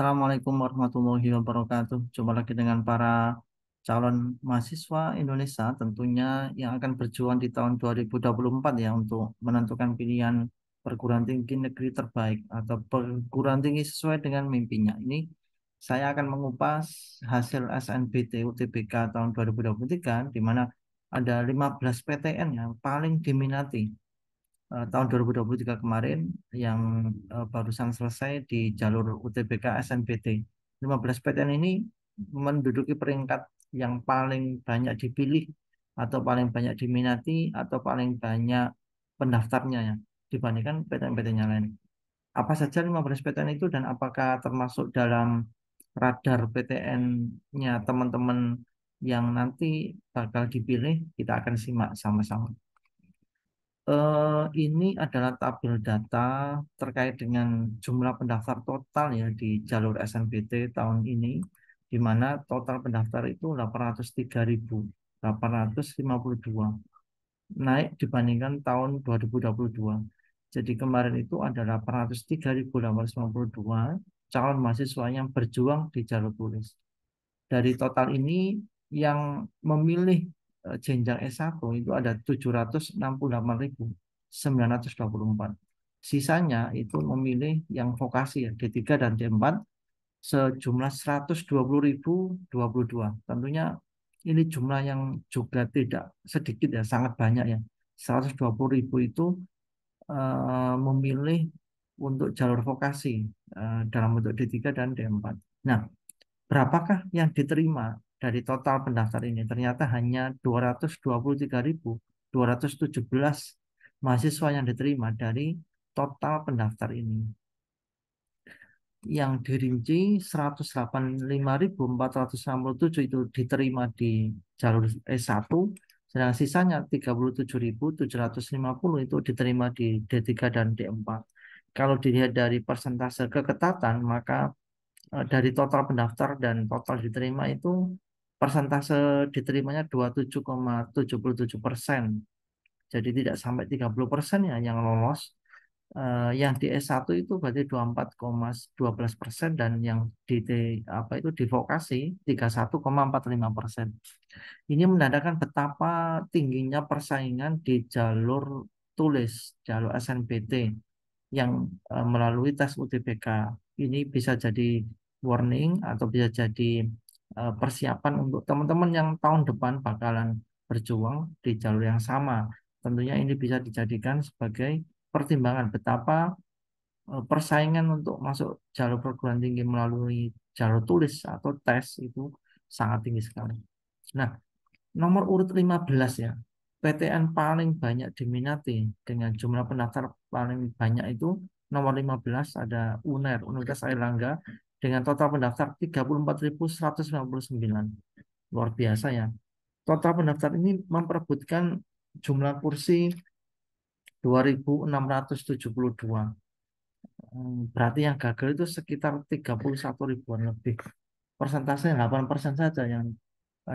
Assalamualaikum warahmatullahi wabarakatuh. Jumpa lagi dengan para calon mahasiswa Indonesia tentunya yang akan berjuang di tahun 2024 ya untuk menentukan pilihan perguruan tinggi negeri terbaik atau perguruan tinggi sesuai dengan mimpinya. Ini saya akan mengupas hasil SNBT UTBK tahun 2023 di mana ada 15 PTN yang paling diminati tahun 2023 kemarin yang barusan selesai di jalur UTBK SNBT. 15 PTN ini menduduki peringkat yang paling banyak dipilih atau paling banyak diminati atau paling banyak pendaftarnya ya dibandingkan PTN-PTN yang lain. Apa saja 15 PTN itu dan apakah termasuk dalam radar PTN-nya teman-teman yang nanti bakal dipilih? Kita akan simak sama-sama. Ini adalah tabel data terkait dengan jumlah pendaftar total ya di jalur SNBT tahun ini, di mana total pendaftar itu 803.852, naik dibandingkan tahun 2022. Jadi kemarin itu ada 803.852 calon mahasiswa yang berjuang di jalur tulis. Dari total ini yang memilih jenjang S1 itu ada 768.924. Sisanya itu memilih yang vokasi ya, D3 dan D4 sejumlah 120.022. Tentunya ini jumlah yang juga tidak sedikit ya, sangat banyak ya. 120.000 itu memilih untuk jalur vokasi dalam bentuk D3 dan D4. Nah, berapakah yang diterima dari total pendaftar ini? Ternyata hanya 223.217 mahasiswa yang diterima dari total pendaftar ini. Yang dirinci 185.467 itu diterima di jalur S1, sedangkan sisanya 37.750 itu diterima di D3 dan D4. Kalau dilihat dari persentase keketatan, maka dari total pendaftar dan total diterima itu persentase diterimanya 27,77%. Jadi tidak sampai 30% ya yang lolos. Yang di S1 itu berarti 24,12% dan yang di apa itu di vokasi 31,45%. Ini menandakan betapa tingginya persaingan di jalur tulis, jalur SNBT yang melalui tes UTBK. Ini bisa jadi warning atau bisa jadi persiapan untuk teman-teman yang tahun depan bakalan berjuang di jalur yang sama. Tentunya ini bisa dijadikan sebagai pertimbangan betapa persaingan untuk masuk jalur perguruan tinggi melalui jalur tulis atau tes itu sangat tinggi sekali. Nah, nomor urut 15 ya. PTN paling banyak diminati dengan jumlah pendaftar paling banyak itu nomor 15 ada UNER, Universitas Airlangga dengan total pendaftar 34.199. Luar biasa ya. Total pendaftar ini memperebutkan jumlah kursi 2.672. Berarti yang gagal itu sekitar 31 ribuan lebih. Persentasenya 8% saja yang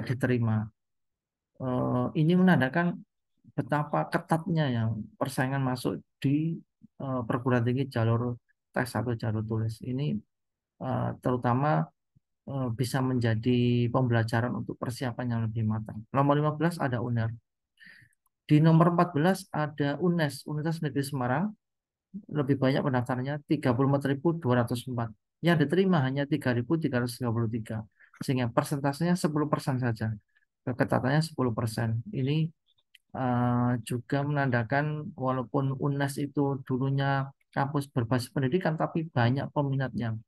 diterima. Ini menandakan betapa ketatnya yang persaingan masuk di perguruan tinggi jalur tes atau jalur tulis. Ini terutama bisa menjadi pembelajaran untuk persiapan yang lebih matang. Nomor 15 ada UNER. Di nomor 14 ada UNES, Universitas Negeri Semarang. Lebih banyak pendaftarnya 34.204. Yang diterima hanya 3.333. Sehingga persentasenya 10% saja. Keketatannya 10%. Ini juga menandakan walaupun UNES itu dulunya kampus berbasis pendidikan tapi banyak peminatnya.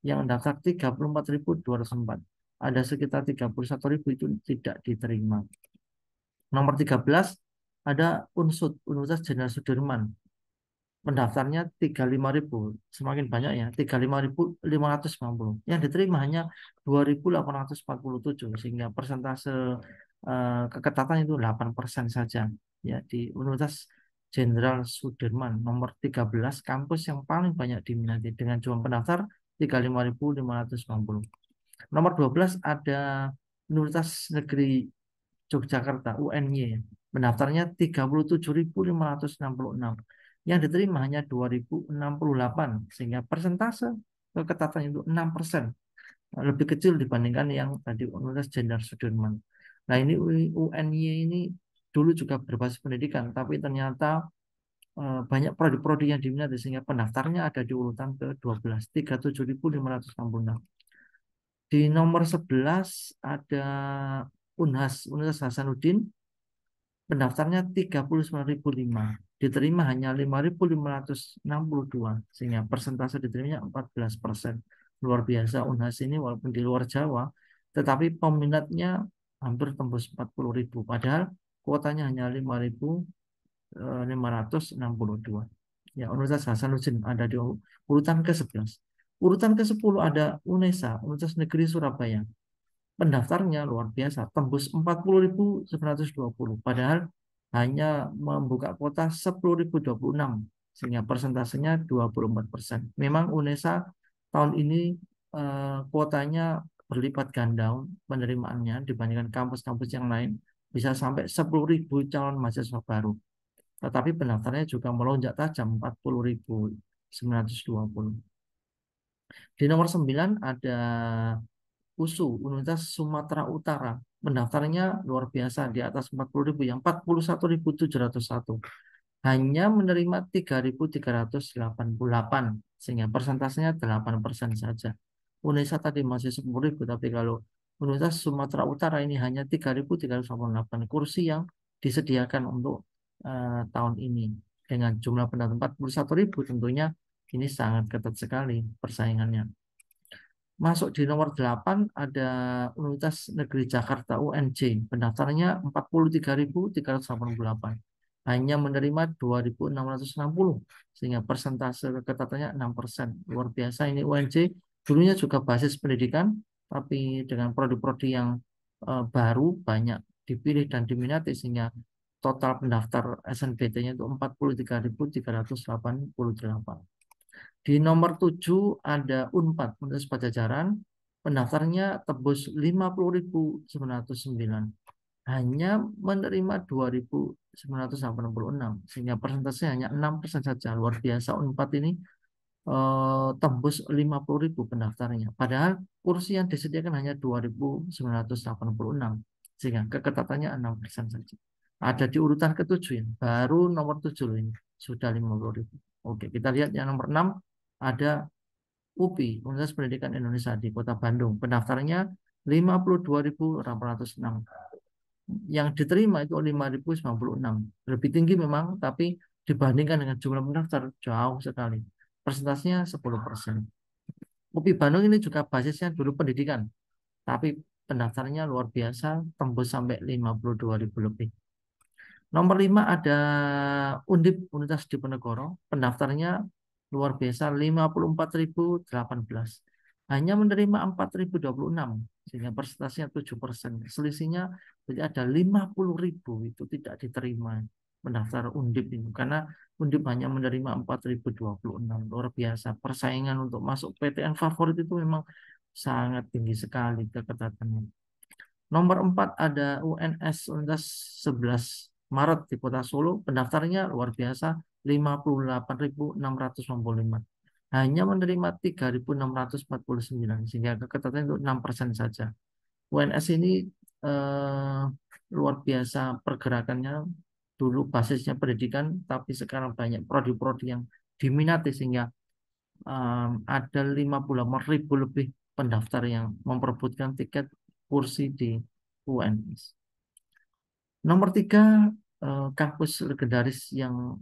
Yang mendaftar 34.204. Ada sekitar 31.000 itu tidak diterima. Nomor 13 ada UNSUD, Universitas Jenderal Sudirman. Pendaftarnya 35.000, semakin banyak ya, 35.590. Yang diterima hanya 2.847, sehingga persentase keketatan itu 8% saja ya di Universitas Jenderal Sudirman nomor 13, kampus yang paling banyak diminati dengan jumlah pendaftar 35.590. Nomor 12 ada Universitas Negeri Yogyakarta UNY, pendaftarnya 37.566. Yang diterima hanya 2.068, sehingga persentase keketatannya itu 6%, lebih kecil dibandingkan yang tadi Universitas Jenderal Sudirman. Nah ini UNY ini dulu juga berbasis pendidikan, tapi ternyata banyak prodi-prodi yang diminati sehingga pendaftarnya ada di urutan ke-12, 37.566. Di nomor 11 ada Unhas, Universitas Hasanuddin, pendaftarnya 39.005, diterima hanya 5.562, sehingga persentase diterimanya 14%. Luar biasa Unhas ini walaupun di luar Jawa, tetapi peminatnya hampir tembus 40.000, padahal kuotanya hanya 5.562. Ya, Universitas Hasanuddin ada di urutan ke-11. Urutan ke-10 ada UNESA, Universitas Negeri Surabaya. Pendaftarnya luar biasa, tembus 40.920, padahal hanya membuka kuota 10.026, sehingga persentasenya 24%. Memang UNESA tahun ini kuotanya berlipat ganda penerimaannya dibandingkan kampus-kampus yang lain, bisa sampai 10.000 calon mahasiswa baru. Tetapi pendaftarnya juga melonjak tajam, 40.920. Di nomor 9 ada USU, Universitas Sumatera Utara. Pendaftarnya luar biasa, di atas 40.000, yang 41.701. Hanya menerima 3.388, sehingga persentasenya 8% saja. Unesa tadi masih 10.000, tapi kalau Universitas Sumatera Utara ini hanya 3.388 kursi yang disediakan untuk tahun ini. Dengan jumlah pendaftar 41.000, tentunya ini sangat ketat sekali persaingannya. Masuk di nomor 8 ada Universitas Negeri Jakarta UNJ. Pendaftarnya 43.388. Hanya menerima 2.660, sehingga persentase keketatannya 6%. Luar biasa ini UNJ. Dulunya juga basis pendidikan, tapi dengan prodi-prodi yang baru banyak dipilih dan diminati, sehingga total pendaftar SNBT-nya itu 43.388. Di nomor 7 ada Unpad, Universitas Pajajaran. Pendaftarnya tebus 50.909. Hanya menerima 2.986, sehingga persentasenya hanya 6% saja. Luar biasa Unpad ini tembus 50.000 pendaftarnya. Padahal kursi yang disediakan hanya 2.986, sehingga keketatannya 6% saja. Ada di urutan ke-7 ya. Baru nomor 7 loh ini. Sudah 50.000. Oke, kita lihat yang nomor 6 ada UPI, Universitas Pendidikan Indonesia di Kota Bandung. Pendaftarnya 52.806. Yang diterima itu 5.096. Lebih tinggi memang, tapi dibandingkan dengan jumlah pendaftar jauh sekali. Persentasenya 10%. UPI Bandung ini juga basisnya dulu pendidikan, tapi pendaftarnya luar biasa, tembus sampai 52.000 lebih. Nomor 5 ada Undip, Universitas Diponegoro. Pendaftarnya luar biasa 54.018. Hanya menerima 4.026, sehingga persentasenya 7%. Selisihnya berarti ada 50.000 itu tidak diterima pendaftar Undip ini, karena Undip hanya menerima 4.026. Luar biasa. Persaingan untuk masuk PTN favorit itu memang sangat tinggi sekali keketatannya. Nomor 4 ada UNS, Universitas 11 Maret di Kota Solo. Pendaftarnya luar biasa 58.695. Hanya menerima 3.649, sehingga keketatannya itu 6% saja. UNS ini eh, luar biasa pergerakannya. Dulu basisnya pendidikan, tapi sekarang banyak prodi-prodi yang diminati, sehingga ada 58.000 lebih pendaftar yang memperebutkan tiket kursi di UNS. Nomor 3, kampus legendaris yang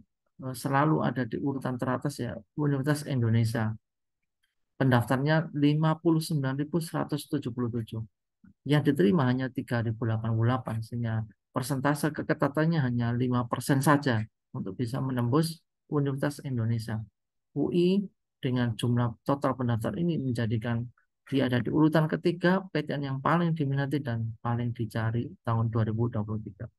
selalu ada di urutan teratas ya, Universitas Indonesia. Pendaftarnya 59.177. Yang diterima hanya 3.088, sehingga persentase keketatannya hanya 5% saja untuk bisa menembus Universitas Indonesia. UI dengan jumlah total pendaftar ini menjadikan dia ada di urutan ketiga PTN yang paling diminati dan paling dicari tahun 2023.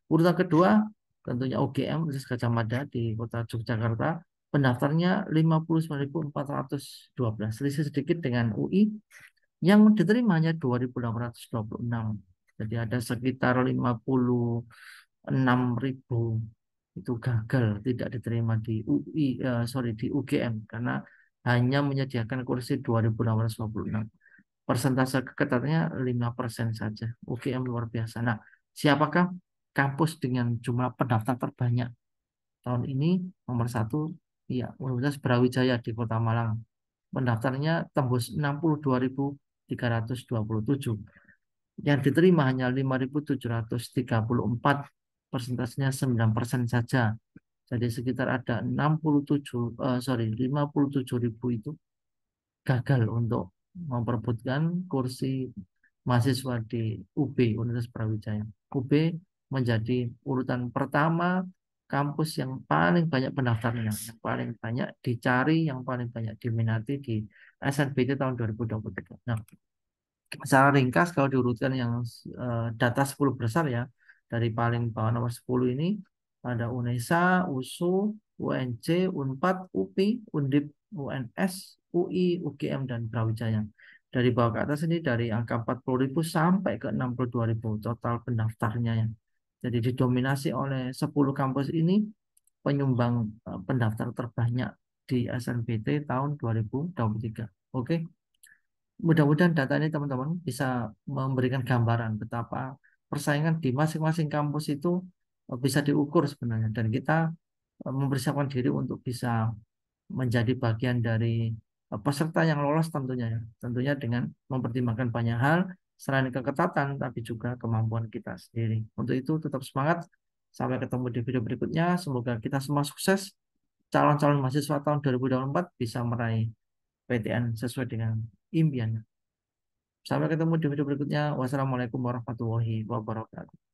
Urutan kedua tentunya UGM, Universitas Gadjah Mada di Kota Yogyakarta. Pendaftarnya 59.412, selisih sedikit dengan UI. Yang diterima hanya 2.826. Jadi ada sekitar 56.000 itu gagal tidak diterima di UI, di UGM, karena hanya menyediakan kursi 2.626. Persentase keketatannya 5% saja. UGM luar biasa. Nah, siapakah kampus dengan jumlah pendaftar terbanyak tahun ini? Nomor satu, ya, Universitas Brawijaya di Kota Malang. Pendaftarnya tembus 62.327. Yang diterima hanya 5.734, persentasenya 9% saja. Jadi sekitar ada 57.000 itu gagal untuk memperebutkan kursi mahasiswa di UB, Universitas Brawijaya. UB menjadi urutan pertama kampus yang paling banyak pendaftarnya, yang paling banyak dicari, yang paling banyak diminati di SNBT tahun 2023. Nah, secara ringkas kalau diurutkan yang data 10 besar ya, dari paling bawah nomor 10 ini ada UNESA, USU, UNJ, Unpad, UPI, Undip, UNS, UI, UGM, dan Brawijaya. Dari bawah ke atas ini dari angka 40.000 sampai ke 62.000 total pendaftarnya ya. Jadi didominasi oleh 10 kampus ini penyumbang pendaftar terbanyak di SNBT tahun 2023. Oke. Mudah-mudahan data ini teman-teman bisa memberikan gambaran betapa persaingan di masing-masing kampus itu bisa diukur sebenarnya, dan kita mempersiapkan diri untuk bisa menjadi bagian dari peserta yang lolos tentunya ya. Tentunya dengan mempertimbangkan banyak hal selain keketatan tapi juga kemampuan kita sendiri. Untuk itu tetap semangat. Sampai ketemu di video berikutnya. Semoga kita semua sukses. Calon-calon mahasiswa tahun 2024 bisa meraih PTN sesuai dengan impiannya. Sampai ketemu di video berikutnya. Wassalamualaikum warahmatullahi wabarakatuh.